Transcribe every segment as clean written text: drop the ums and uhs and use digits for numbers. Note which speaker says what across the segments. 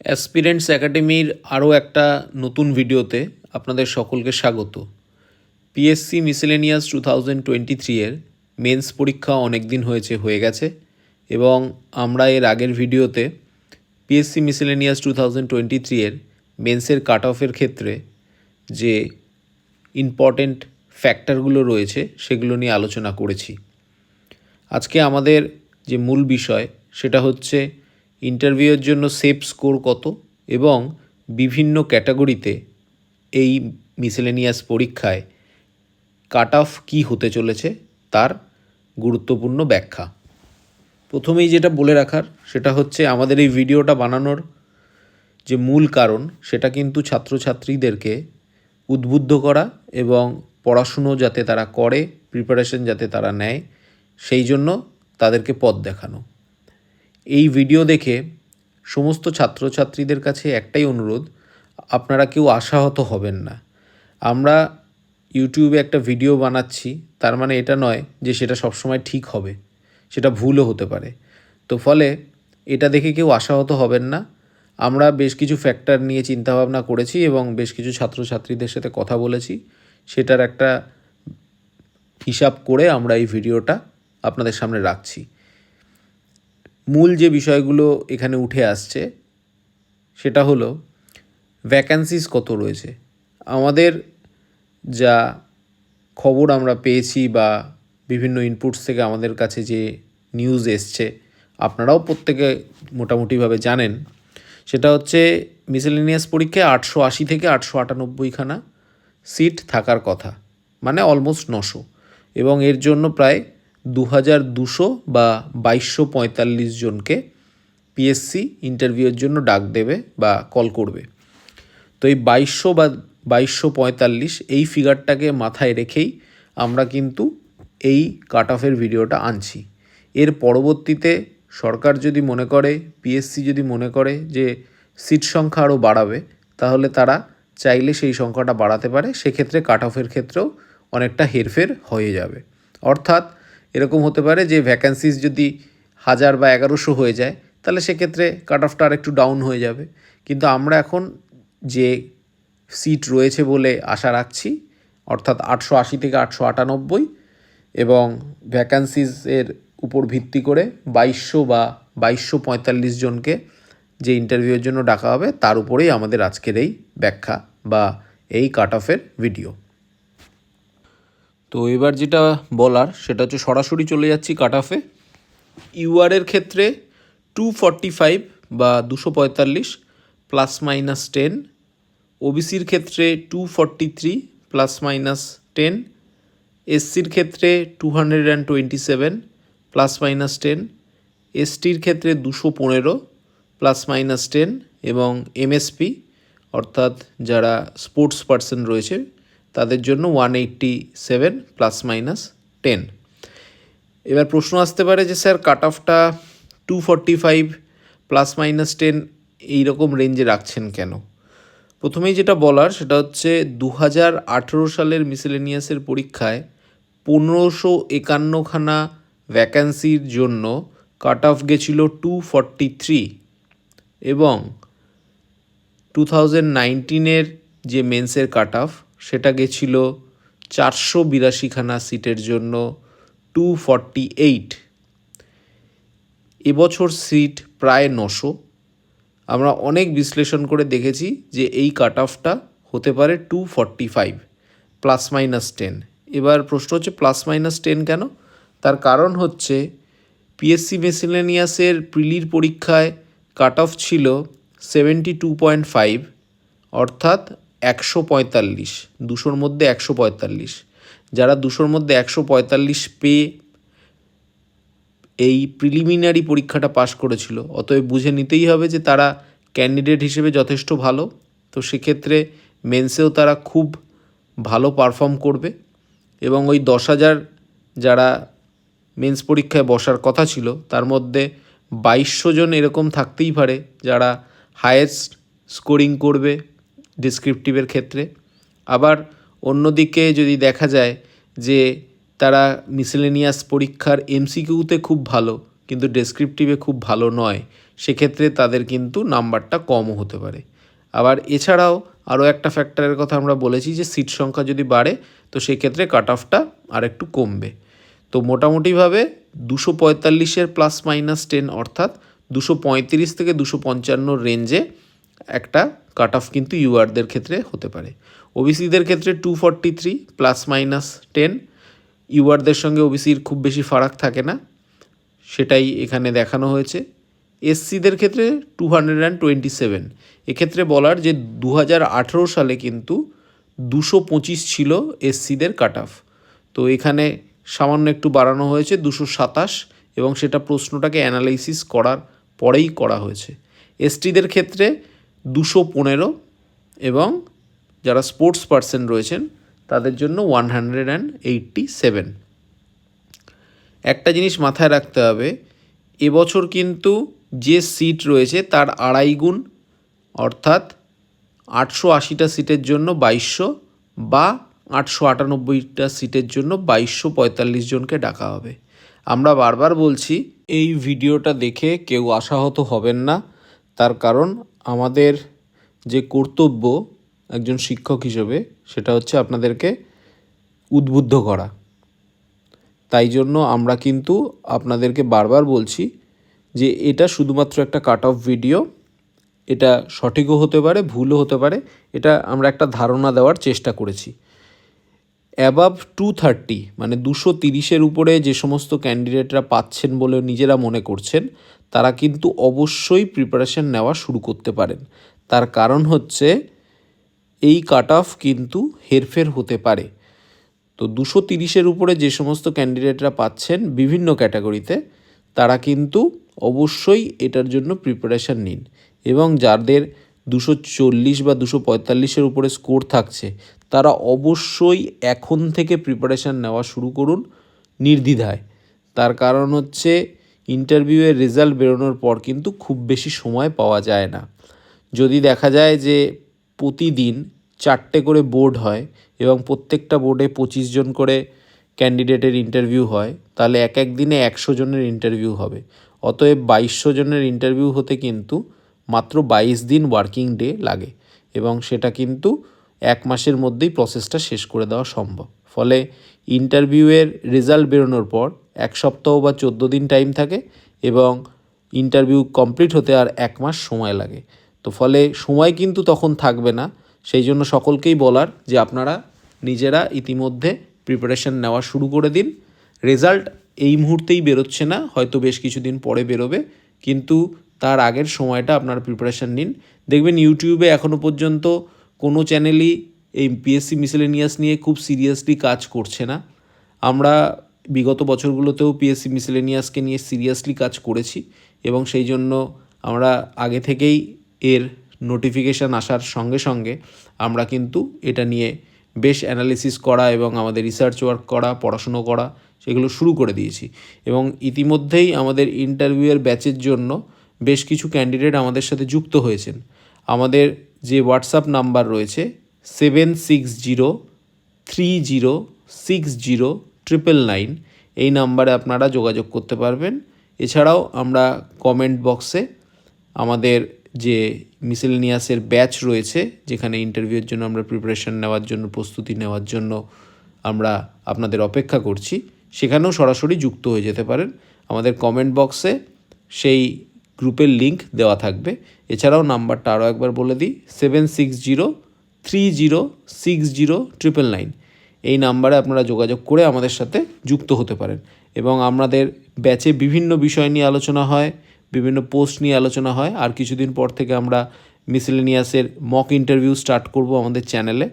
Speaker 1: Aspirants একাডেমির আরও একটা নতুন ভিডিওতে আপনাদের সকলকে স্বাগত। পিএসসি মিসেলেনিয়াস 2023 এর মেন্স পরীক্ষা অনেক দিন হয়ে গেছে এবং আমরা এর আগের ভিডিওতে পিএসসি মিসেলেনিয়াস 2023 এর মেন্সের কাট অফের ক্ষেত্রে যে ইম্পর্টেন্ট ফ্যাক্টরগুলো রয়েছে সেগুলো নিয়ে আলোচনা করেছি। আজকে আমাদের যে মূল বিষয় সেটা হচ্ছে ইন্টারভিউয়ের জন্য সেফ স্কোর কত এবং বিভিন্ন ক্যাটাগরিতে এই মিসেলেনিয়াস পরীক্ষায় কাট অফ কী হতে চলেছে তার গুরুত্বপূর্ণ ব্যাখ্যা। প্রথমেই যেটা বলে রাখার সেটা হচ্ছে আমাদের এই ভিডিওটা বানানোর যে মূল কারণ সেটা কিন্তু ছাত্রছাত্রীদেরকে উদ্বুদ্ধ করা এবং পড়াশুনো যাতে তারা করে, প্রিপারেশন যাতে তারা নেয়, সেই জন্য তাদেরকে পথ দেখানো। এই ভিডিও দেখে সমস্ত ছাত্রছাত্রীদের কাছে একটাই অনুরোধ, আপনারা কেউ আশাহত হবেন না। আমরা ইউটিউবে একটা ভিডিও বানাচ্ছি, তার মানে এটা নয় যে সেটা সবসময় ঠিক হবে, সেটা ভুলও হতে পারে। তো ফলে এটা দেখে কেউ আশাহত হবেন না। আমরা বেশ কিছু ফ্যাক্টর নিয়ে চিন্তাভাবনা করেছি এবং বেশ কিছু ছাত্রছাত্রীদের সাথে কথা বলেছি, সেটার একটা হিসাব করে আমরা এই ভিডিওটা আপনাদের সামনে রাখছি। মূল যে বিষয়গুলো এখানে উঠে আসছে সেটা হলো ভ্যাকান্সিস কত রয়েছে। আমাদের যা খবর আমরা পেয়েছি বা বিভিন্ন ইনপুটস থেকে আমাদের কাছে যে নিউজ এসছে, আপনারাও প্রত্যেকে মোটামুটিভাবে জানেন, সেটা হচ্ছে মিসেলেনিয়াস পরীক্ষায় 880 থেকে 898খানা সিট থাকার কথা, মানে অলমোস্ট 900, এবং এর জন্য প্রায় 2200 বা 2245 জনকে পিএসসি ইন্টারভিউয়ের জন্য ডাক দেবে বা কল করবে। তো এই 2200 বা 2245 এই ফিগারটাকে মাথায় রেখেই আমরা কিন্তু এই কাট অফের ভিডিওটা আনছি। এর পরবর্তীতে সরকার যদি মনে করে, পিএসসি যদি মনে করে যে সিট সংখ্যা আরও বাড়াবে, তাহলে তারা চাইলে সেই সংখ্যাটা বাড়াতে পারে। সেক্ষেত্রে কাট অফের ক্ষেত্রেও অনেকটা হেরফের হয়ে যাবে। অর্থাৎ এরকম হতে পারে যে ভ্যাকান্সিস যদি 1000 বা 1100 হয়ে যায়, তাহলে সেক্ষেত্রে কাট অফটা আর একটু ডাউন হয়ে যাবে। কিন্তু আমরা এখন যে সিট রয়েছে বলে আশা রাখছি, অর্থাৎ 880 থেকে 898, এবং ভ্যাকান্সিসের উপর ভিত্তি করে 2200 বা 2245 জনকে যে ইন্টারভিউয়ের জন্য ডাকা হবে, তার উপরেই আমাদের আজকের এই ব্যাখ্যা বা এই কাট অফের ভিডিও। তো এবার যেটা বলার সেটা হচ্ছে সরাসরি চলে যাচ্ছি কাট অফে। ইউআরের ক্ষেত্রে 245 বা 245 ±10, ওবিসির ক্ষেত্রে 243 ±10, এসসির ক্ষেত্রে 227 ±10, এসটির ক্ষেত্রে 215 ±10, এবং এমএসপি অর্থাৎ যারা স্পোর্টস পার্সন রয়েছে তাদের জন্য 187 ±10। এবার প্রশ্ন আসতে পারে যে স্যার কাট অফটা 245 ±10 এইরকম রেঞ্জে রাখছেন কেন? প্রথমেই যেটা বলার সেটা হচ্ছে 2018 সালের মিসেলেনিয়াসের পরীক্ষায় 1551খানা ভ্যাকান্সির জন্য কাট অফ গেছিল 243, এবং 2019-এর যে মেন্সের কাট অফ সেটা গেছিল 482খানা সিটের জন্য 248। এবছর সিট প্রায় 900। আমরা অনেক বিশ্লেষণ করে দেখেছি যে এই কাট অফটা হতে পারে 245 ±10। এবার প্রশ্ন হচ্ছে +-10 কেন? তার কারণ হচ্ছে পিএসসি মিসেলেনিয়াসের প্রিলির পরীক্ষায় কাট অফ ছিল 72.5, অর্থাৎ 145, 200-র মধ্যে 145। যারা 200-র মধ্যে 145 পেয়ে এই প্রিলিমিনারি পরীক্ষাটা পাশ করেছিল, অতএব বুঝে নিতেই হবে যে তারা ক্যান্ডিডেট হিসেবে যথেষ্ট ভালো। তো সেক্ষেত্রে মেন্সেও তারা খুব ভালো পারফর্ম করবে, এবং ওই 10,000 যারা মেন্স পরীক্ষায় বসার কথা ছিল তার মধ্যে 2200 জন এরকম থাকতেই পারে যারা হায়েস্ট স্কোরিং করবে ডেসক্রিপটিভের ক্ষেত্রে। আবার অন্যদিকে যদি দেখা যায় যে তারা মিসেলেনিয়াস পরীক্ষার এমসিকিউতে খুব ভালো কিন্তু ডেসক্রিপটিভে খুব ভালো নয়, সেক্ষেত্রে তাদের কিন্তু নাম্বারটা কমও হতে পারে। আবার এছাড়াও আরও একটা ফ্যাক্টরের কথা আমরা বলেছি যে সিট সংখ্যা যদি বাড়ে তো সেক্ষেত্রে কাট অফটা আর একটু কমবে। তো মোটামুটিভাবে 245-এর +-10 অর্থাৎ 235 থেকে 255 রেঞ্জে একটা কাট অফ কিন্তু ইউআরদের ক্ষেত্রে হতে পারে। ওবিসিদের ক্ষেত্রে 243 +-10, ইউআরদের সঙ্গে ওবিসির খুব বেশি ফারাক থাকে না, সেটাই এখানে দেখানো হয়েছে। এসসিদের ক্ষেত্রে 227। এক্ষেত্রে বলার যে 2018 সালে কিন্তু 225 ছিল এসসিদের কাট অফ, তো এখানে সামান্য একটু বাড়ানো হয়েছে 227, এবং সেটা প্রশ্নটাকে অ্যানালাইসিস করার পরেই করা হয়েছে। এসটিদের ক্ষেত্রে 215, এবং যারা স্পোর্টস পার্সন রয়েছেন তাদের জন্য 187। একটা জিনিস মাথায় রাখতে হবে, এবছর কিন্তু যে সিট রয়েছে তার 2.5 গুণ, অর্থাৎ 880টা সিটের জন্য 2200 বা 898টা সিটের জন্য 2245 জনকে ডাকা হবে। আমরা বারবার বলছি এই ভিডিওটা দেখে কেউ আশাহত হবেন না, তার কারণ আমাদের যে কর্তব্য একজন শিক্ষক হিসেবে সেটা হচ্ছে আপনাদেরকে উদ্বুদ্ধ করা। তাই জন্য আমরা কিন্তু আপনাদেরকে বারবার বলছি যে এটা শুধুমাত্র একটা কাট অফ ভিডিও, এটা সঠিকও হতে পারে, ভুলও হতে পারে, এটা আমরা একটা ধারণা দেওয়ার চেষ্টা করেছি। অ্যাবাভ 230 মানে 230-এর উপরে যে সমস্ত ক্যান্ডিডেটরা পাচ্ছেন বলে নিজেরা মনে করছেন তারা কিন্তু অবশ্যই প্রিপারেশন নেওয়া শুরু করতে পারেন। তার কারণ হচ্ছে এই কাট অফ কিন্তু হেরফের হতে পারে। তো 230-এর উপরে যে সমস্ত ক্যান্ডিডেটরা পাচ্ছেন বিভিন্ন ক্যাটাগরিতে তারা কিন্তু অবশ্যই এটার জন্য প্রিপারেশান নিন, এবং যাদের 240 বা 245-এর উপরে স্কোর থাকছে তারা অবশ্যই এখন থেকে প্রিপারেশান নেওয়া শুরু করুন নির্দ্বিধায়। তার কারণ হচ্ছে ইন্টারভিউয়ের রেজাল্ট বেরোনোর পর কিন্তু খুব বেশি সময় পাওয়া যায় না। যদি দেখা যায় যে প্রতিদিন 4টে করে বোর্ড হয় এবং প্রত্যেকটা বোর্ডে 25 জন করে ক্যান্ডিডেটের ইন্টারভিউ হয়, তাহলে এক এক দিনে 100 জনের ইন্টারভিউ হবে। অতএব 2200 জনের ইন্টারভিউ হতে কিন্তু মাত্র 22 দিন ওয়ার্কিং ডে লাগে, এবং সেটা কিন্তু 1 মাসের মধ্যেই প্রসেসটা শেষ করে দেওয়া সম্ভব। ফলে ইন্টারভিউয়ের রেজাল্ট বেরোনোর পর 1 সপ্তাহ বা 14 দিন টাইম থাকে, এবং ইন্টারভিউ কমপ্লিট হতে আর 1 মাস সময় লাগে। তো ফলে সময় কিন্তু তখন থাকবে না। সেই জন্য সকলকেই বলার যে আপনারা নিজেরা ইতিমধ্যে প্রিপারেশন নেওয়া শুরু করে দিন। রেজাল্ট এই মুহূর্তেই বেরোচ্ছে না, হয়তো বেশ কিছুদিন পরে বেরোবে, কিন্তু তার আগের সময়টা আপনারা প্রিপারেশন নিন। দেখবেন ইউটিউবে এখনও পর্যন্ত কোনো চ্যানেলই এই পিএসসি মিসেলেনিয়াস নিয়ে খুব সিরিয়াসলি কাজ করছে না। আমরা বিগত বছরগুলোতেও পিএসসি মিসেলেনিয়াসকে নিয়ে সিরিয়াসলি কাজ করেছি, এবং সেই জন্য আমরা আগে থেকেই এর নোটিফিকেশান আসার সঙ্গে সঙ্গে আমরা কিন্তু এটা নিয়ে বেশ অ্যানালিসিস করা এবং আমাদের রিসার্চ ওয়ার্ক করা, পড়াশুনো করা, সেগুলো শুরু করে দিয়েছি। এবং ইতিমধ্যেই আমাদের ইন্টারভিউয়ের ব্যাচের জন্য বেশ কিছু ক্যান্ডিডেট আমাদের সাথে যুক্ত হয়েছেন। আমাদের যে হোয়াটসঅ্যাপ নাম্বার রয়েছে 7603060999, এই নাম্বারে আপনারা যোগাযোগ করতে পারবেন। এছাড়াও আমরা কমেন্ট বক্সে আমাদের যে মিসেলেনিয়াসের ব্যাচ রয়েছে, যেখানে ইন্টারভিউয়ের জন্য আমরা প্রিপারেশন নেওয়ার জন্য, প্রস্তুতি নেওয়ার জন্য আমরা আপনাদের অপেক্ষা করছি, সেখানেও সরাসরি যুক্ত হয়ে যেতে পারেন। আমাদের কমেন্ট বক্সে সেই গ্রুপের লিঙ্ক দেওয়া থাকবে। এছাড়াও নাম্বারটা আরও একবার বলে দিই, 7603060999, এই নাম্বারে আপনারা যোগাযোগ করে আমাদের সাথে যুক্ত হতে পারেন। এবং আমাদের ব্যাচে বিভিন্ন বিষয় নিয়ে আলোচনা হয়, বিভিন্ন পোস্ট নিয়ে আলোচনা হয়। আর কিছুদিন পর থেকে আমরা মিসেলেনিয়াসের মক ইন্টারভিউ স্টার্ট করব আমাদের চ্যানেলে।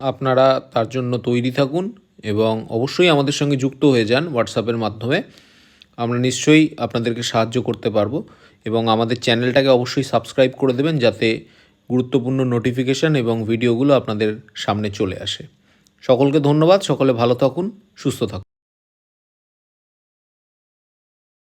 Speaker 1: আপনারা তার জন্য তৈরি থাকুন এবং অবশ্যই আমাদের সঙ্গে যুক্ত হয়ে যান হোয়াটসঅ্যাপের মাধ্যমে। আমরা নিশ্চয়ই আপনাদেরকে সাহায্য করতে পারবো, এবং আমাদের চ্যানেলটাকে অবশ্যই সাবস্ক্রাইব করে দেবেন যাতে গুরুত্বপূর্ণ নোটিফিকেশান এবং ভিডিওগুলো আপনাদের সামনে চলে আসে। সকলকে ধন্যবাদ, সকলে ভালো থাকুন, সুস্থ থাকুন।